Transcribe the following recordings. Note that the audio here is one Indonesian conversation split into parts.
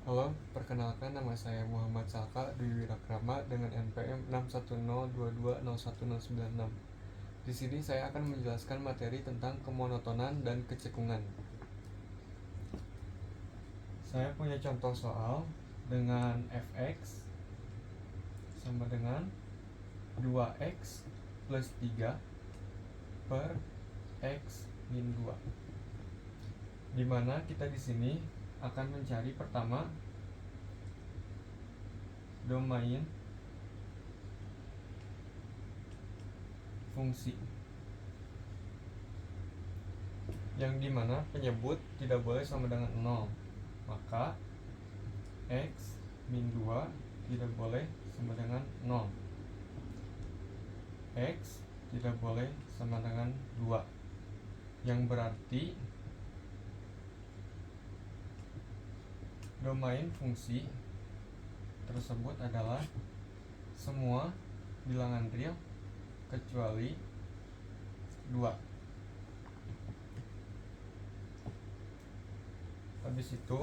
Halo, perkenalkan nama saya Muhammad Salka Dwi Wirakrama dengan NPM 610220196. Di sini saya akan menjelaskan materi tentang kemonotonan dan kecekungan. Saya punya contoh soal dengan fx sama dengan 2x plus 3 per x min 2. Dimana kita di sini akan mencari pertama domain fungsi, yang dimana penyebut tidak boleh sama dengan 0, maka x min 2 tidak boleh sama dengan 0, x tidak boleh sama dengan 2, yang berarti domain fungsi tersebut adalah semua bilangan real kecuali 2. Habis itu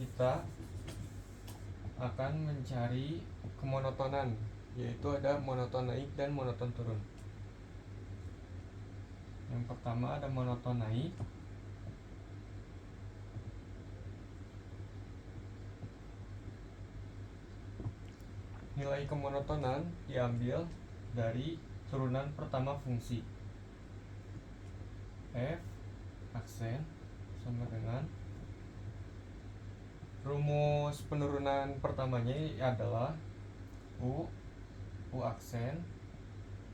kita akan mencari kemonotonan, yaitu ada monoton naik dan monoton turun. Yang pertama ada monoton naik. Nilai kemonotonan diambil dari turunan pertama fungsi. F aksen sama dengan rumus penurunan pertamanya adalah U aksen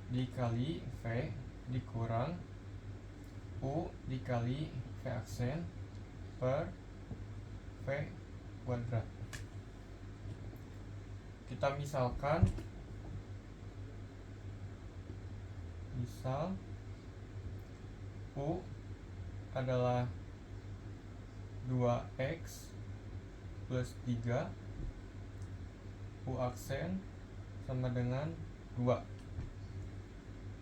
dikali V dikurang U dikali V aksen per V kuadrat. Kita misalkan, misal U adalah 2x plus 3, U aksen sama dengan 2.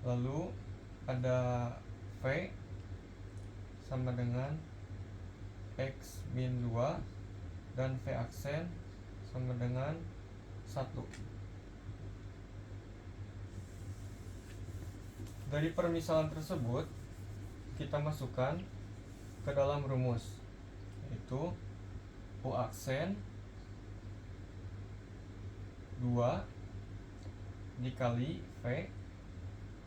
Lalu ada V sama dengan x min 2 dan V aksen sama dengan 1. Dari permisalan tersebut kita masukkan ke dalam rumus, yaitu U aksen 2 dikali V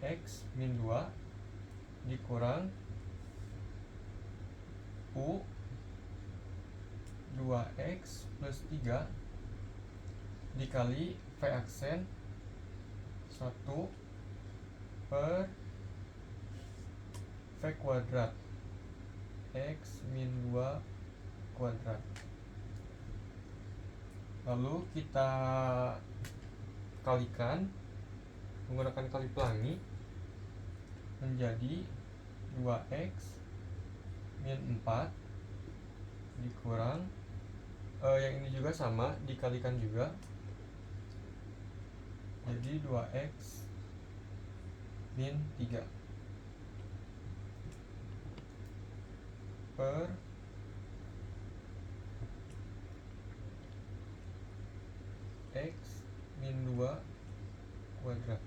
x min 2 dikurang U 2x plus 3 dikali V aksen 1 per V kuadrat x min 2 kuadrat. Lalu kita kalikan menggunakan kali pelangi menjadi 2x min 4 dikurang yang ini juga sama dikalikan juga, jadi 2x min 3 per x min 2 kuadrat.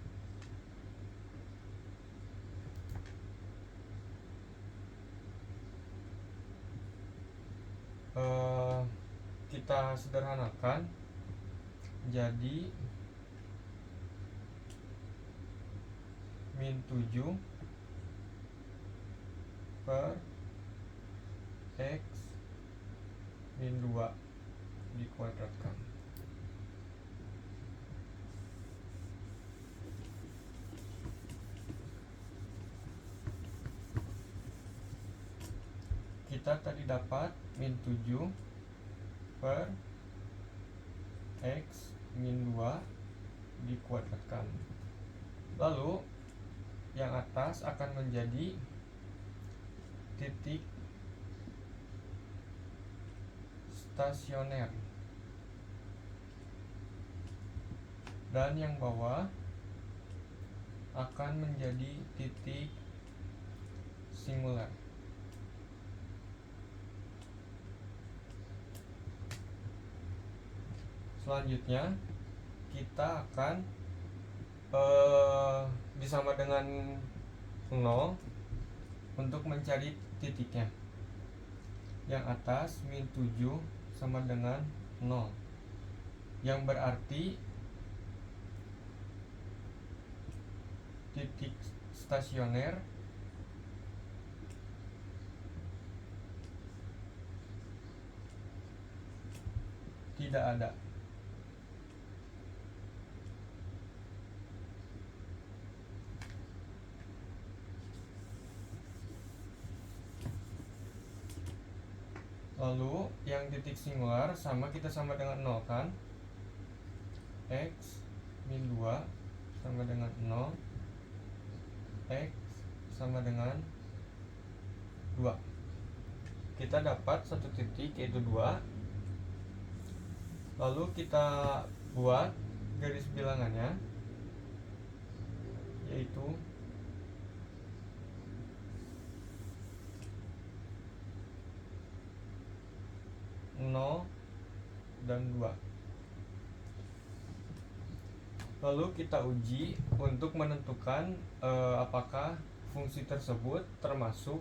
Kita sederhanakan jadi min 7 per x min 2 dikuadratkan. Kita tadi dapat min 7 per x min 2 dikuadratkan. Lalu yang atas akan menjadi titik stasioner dan yang bawah akan menjadi titik singular. Selanjutnya kita akan disama dengan 0 untuk mencari titiknya. Yang atas min 7 sama dengan 0, yang berarti titik stasioner tidak ada. Lalu yang titik singular kita sama dengan 0 kan? X min 2 sama dengan 0, X sama dengan 2. Kita dapat satu titik yaitu 2. Lalu kita buat garis bilangannya, yaitu 0 dan 2. Lalu kita uji untuk menentukan apakah fungsi tersebut termasuk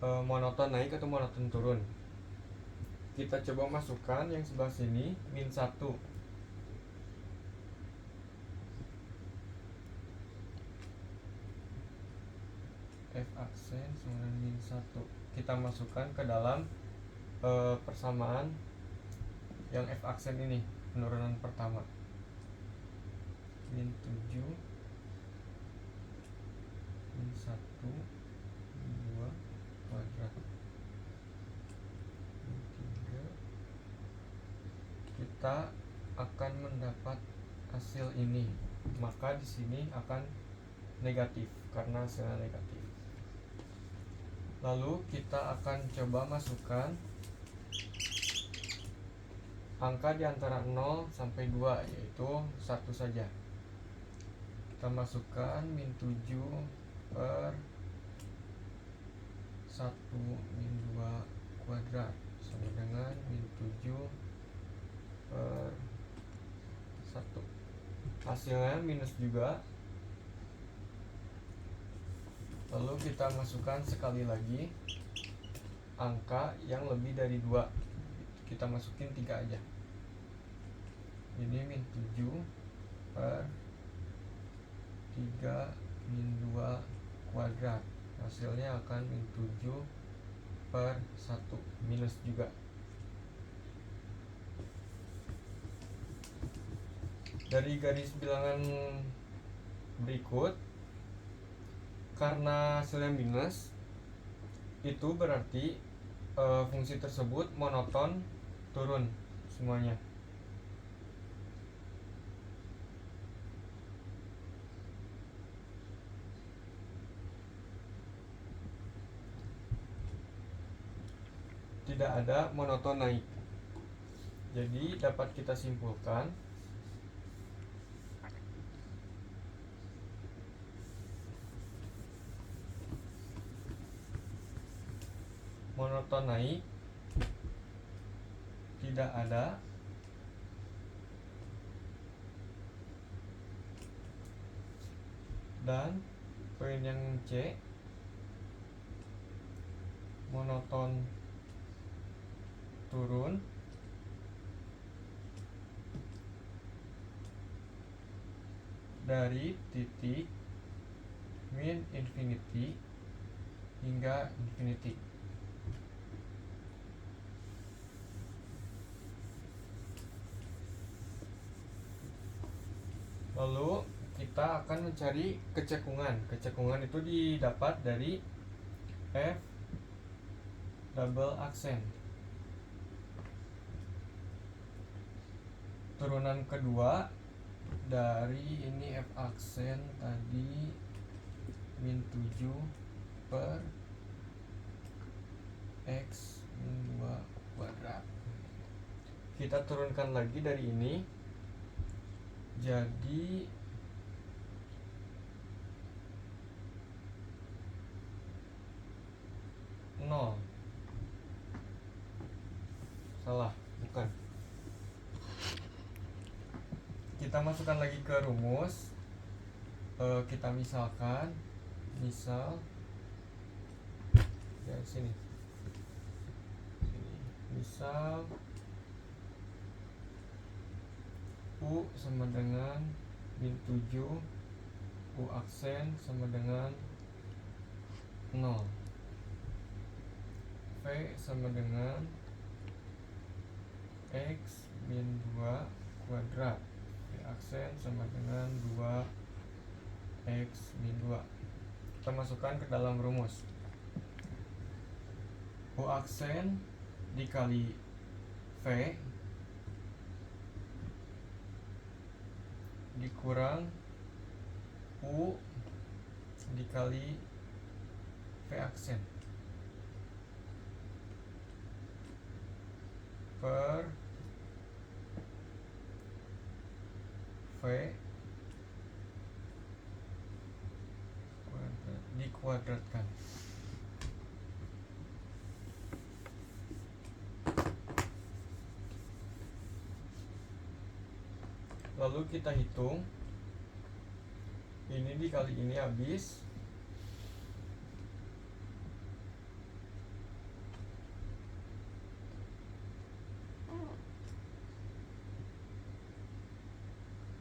monoton naik atau monoton turun. Kita coba masukkan yang sebelah sini min 1. F aksen sama dengan min 1. Kita masukkan ke dalam persamaan yang F aksen ini, penurunan pertama. Min 7 min 1 min 2 kuadrat min 3. Kita akan mendapat hasil ini, maka di sini akan negatif karena hasilnya negatif. Lalu kita akan coba masukkan angka di antara 0 sampai 2, yaitu 1 saja. Kita masukkan min 7 per 1 min 2 kuadrat sama dengan min 7 per 1. Hasilnya minus juga. Lalu kita masukkan sekali lagi angka yang lebih dari 2. Kita masukin 3 aja. Ini min 7 per 3 min 2 kuadrat. Hasilnya akan min 7 per 1, minus juga. Dari garis bilangan berikut, karena hasilnya minus, itu berarti fungsi tersebut monoton turun semuanya. Tidak ada monoton naik. Jadi dapat kita simpulkan monoton naik tidak ada, dan poin yang C, monoton turun dari titik min infinity hingga infinity. Lalu kita akan mencari kecekungan. Kecekungan itu didapat dari F double aksen. Turunan kedua dari ini F aksen tadi min 7 per X min 2 kuadrat. Kita turunkan lagi dari ini, jadi nol. Salah, bukan. Kita masukkan lagi ke rumus. Kita misalkan, misal ya sini. Misal U sama dengan min 7, U aksen sama dengan 0, V sama dengan X min 2 kuadrat, V aksen sama dengan 2X min 2. Kita masukkan ke dalam rumus. U aksen dikali V dikurang U dikali V aksen per V kuadrat dikuadratkan. Lalu kita hitung, ini dikali ini habis,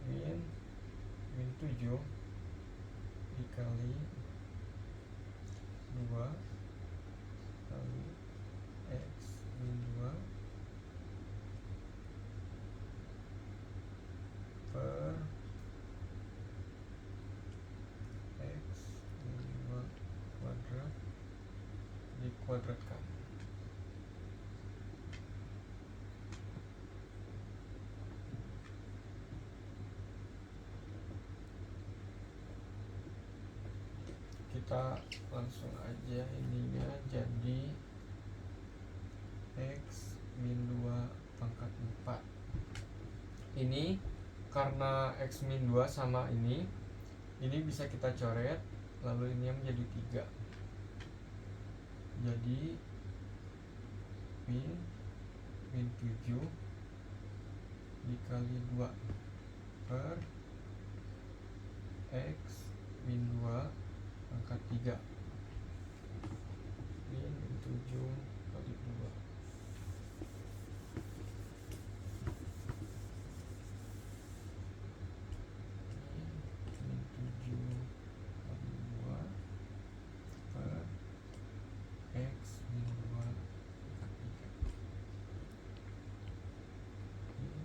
min 7 dikali 2 kali X min 2 per X min 2 kuadrat dikuadratkan. Kita langsung aja ininya jadi X min 2 pangkat 4. Ini karena X min 2 sama ini bisa kita coret, lalu ini menjadi 3. Jadi min 7 dikali 2 per X min 2 pangkat 3 min 7 kali 2. Min 7 kali 2 per X min 2 pangkat 3 min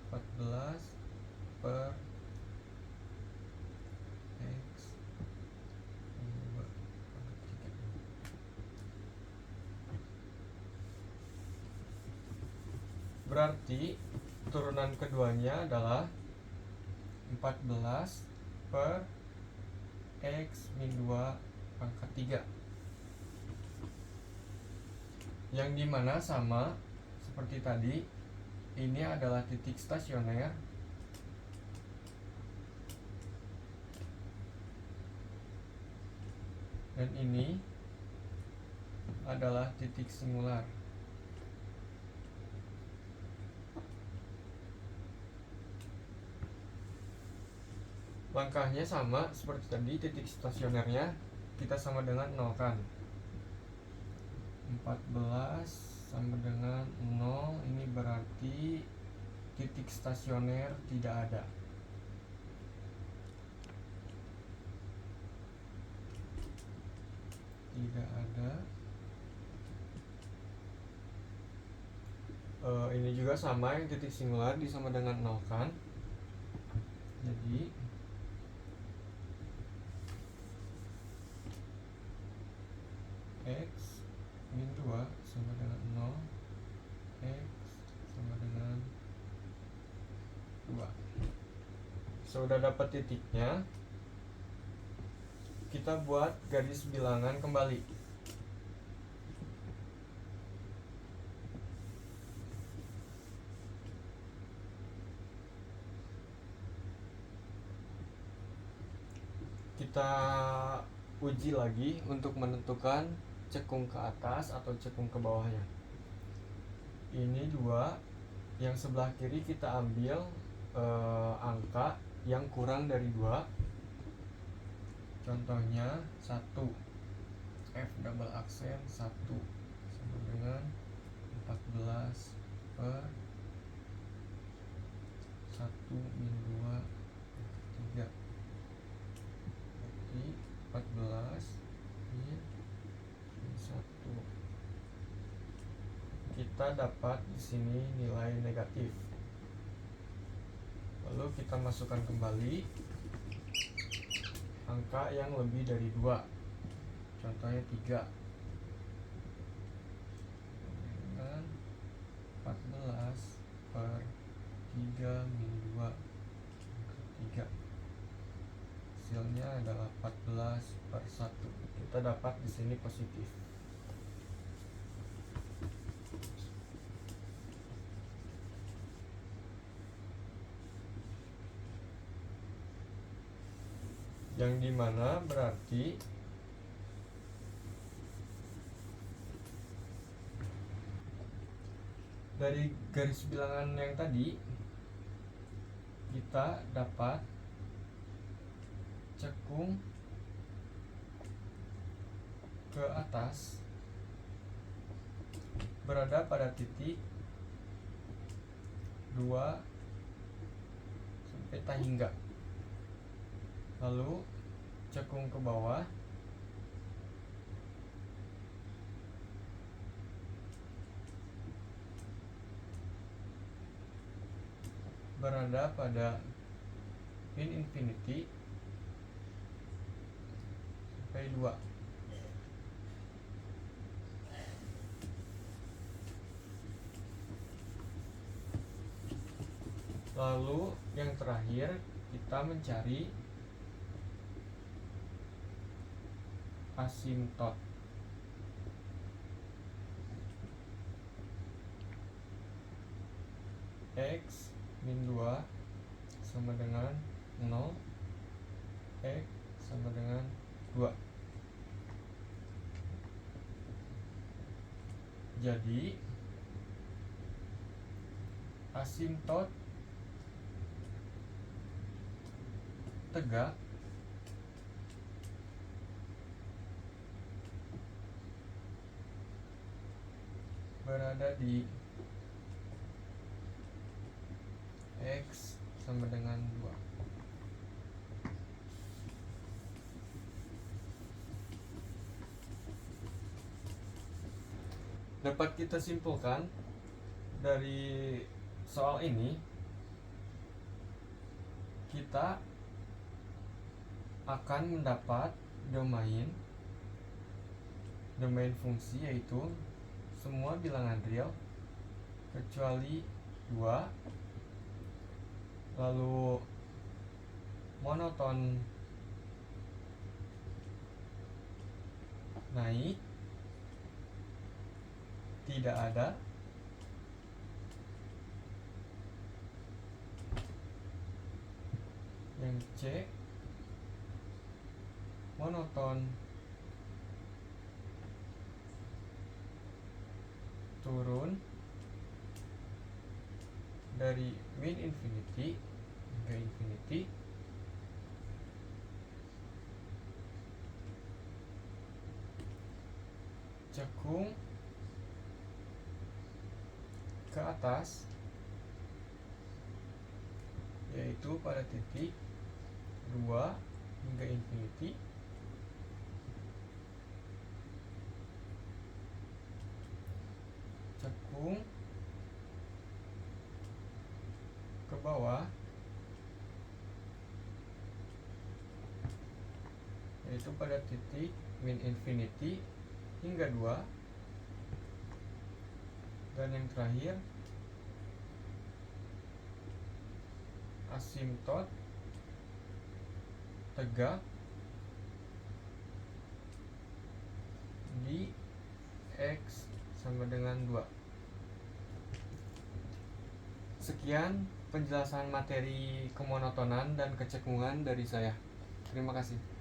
14 per X min 2 pangkat 3. Berarti turunan keduanya adalah 14 per X min 2 pangkat 3, yang dimana sama seperti tadi, ini adalah titik stasioner dan ini adalah titik singular. Langkahnya sama seperti tadi, titik stasionernya kita sama dengan 0 kan. 14 sama dengan 0, ini berarti titik stasioner tidak ada. Tidak ada. Ini juga sama, yang titik singular disama dengan 0 kan. Jadi X min 2 sama dengan 0, X sama dengan 2. Sudah dapat titiknya, kita buat garis bilangan kembali. kita uji lagi untuk menentukan cekung ke atas atau cekung ke bawahnya. Ini dua, yang sebelah kiri kita ambil angka yang kurang dari 2. Contohnya 1, F double aksen 1 sama dengan 14 per 1 min 2 3. Jadi 14 min 1. Kita dapat di sini nilai negatif. Lalu kita masukkan kembali angka yang lebih dari 2. Contohnya 3. Dengan 14 per 3 min 2 3. Hasilnya adalah 14 per 1. Kita dapat di sini positif. Yang dimana berarti dari garis bilangan yang tadi kita dapat cekung ke atas berada pada titik 2 sampai tak hingga. Lalu cekung ke bawah berada pada min infinity sampai 2. Lalu yang terakhir kita mencari asimtot. X min 2 sama dengan 0, X sama dengan 2. Jadi asimtot tegak berada di X sama dengan 2. Dapat kita simpulkan dari soal ini, kita akan mendapat domain fungsi, yaitu semua bilangan real kecuali 2. Lalu monoton naik, tidak ada, yang C monoton turun dari min infinity hingga infinity. Cekung ke atas yaitu pada titik 2 hingga infinity. Cekung ke bawah yaitu pada titik min infinity hingga 2. Dan yang terakhir asimtot tegak di X sama dengan 2. Sekian penjelasan materi kemonotonan dan kecekungan dari saya. Terima kasih.